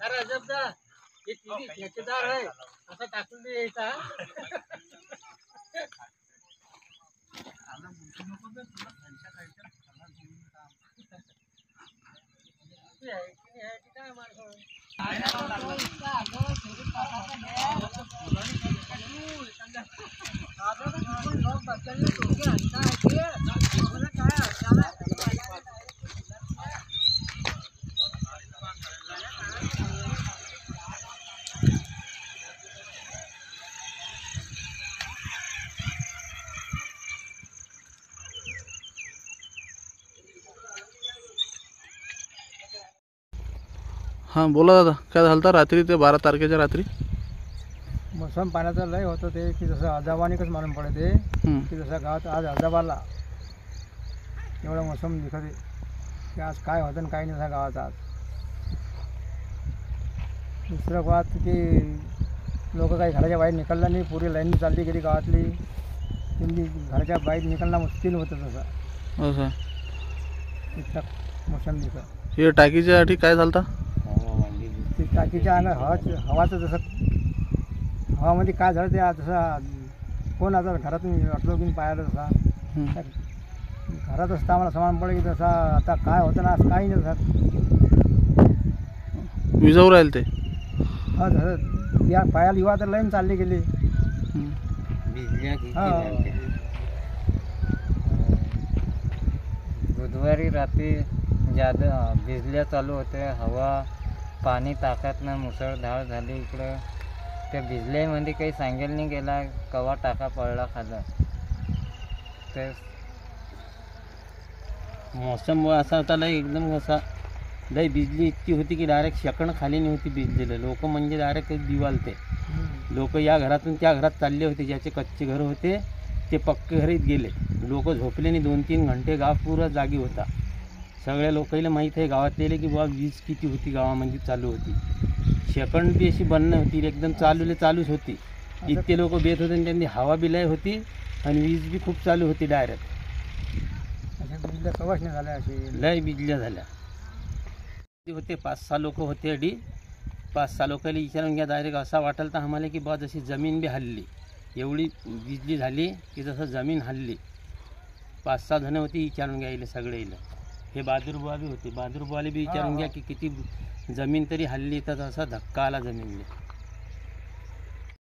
अरे अजबदा हे टीव्ही ठेकेदार आहे असं टाकून द्यायचा. हां बोला दादा, काय झालं होतं रात्री ते 12 तारखेच्या रात्री? मोसम पाण्याचं लय होतं ते की जसं अजाबानिकच मालूम पडते की जसं गावात आज अजाबाला एवढा मोसम दिसते की आज काय होतं आणि काय नाही जसं गावात. आज दुसरं बात की लोक काही घराच्या बाहेर निघाला नाही, पुरी लाईन चालली गेली गावातली, त्यांनी घराच्या बाहेर निघणं मुश्किल होतं तसं असं इतका मोसम दिसत. हे टाकीच्या अटी काय झालं होतं? ते टाकीच्या अंगात हवाचं जसं हवामध्ये काय झालं ते तसं कोण आता घरातून वाटलो की पाहिलं तसा घरात असता आम्हाला समान पडलं की तसा आता काय होतं ना आज काही नाही तसं विजावर राहील ते. हा तसं या पायाला युवा तर लाईन चालली गेली. बुधवारी रात्री जादा भिजल्या चालू होते, हवा पाणी टाकातनं मुसळधार झाली इकडं. त्या भिजल्यामध्ये काही सांगेल नाही गेला कवा टाका पडला खाला. ते मौसम असा होता लय एकदम असा लय बिजली इतकी होती की डायरेक्ट शेकण खाली नाही होती भिजलेलं. लोक म्हणजे डायरेक्ट दिवालते. लोक या घरातून त्या घरात चालले होते, ज्याचे कच्चे घर होते ते पक्के घरीत गेले. लोक झोपले नाही 2-3 घंटे. गाव पुरा जागी होता. सगळ्या लोकांना माहीत आहे गावातले की बाबा वीज किती होती गावामध्ये चालू होती. शेकंड बी अशी बंद नव्हती, एकदम चालूच होती. इतके लोक बेत होते आणि त्यांनी हवा बी लय होती आणि वीज बी खूप चालू होती डायरेक्ट. बिजल्या कवच नाही झाल्या अशी लय बिजल्या झाल्या होते. 5-6 लोक होते अडी. 5-6 लोकांना विचारून घ्या डायरेक्ट असा वाटलं तर आम्हाला की बा जशी जमीन बी हल्ली, एवढी बिजली झाली की जसं जमीन हल्ली. 5-6 जण होती, विचारून घ्यायला सगळेला. हे बहादूरबुवा बी होते. बहादूरबुवाला बी विचारून घ्या की किती जमीन तरी हल्ली तर असा धक्का आला जमीनला.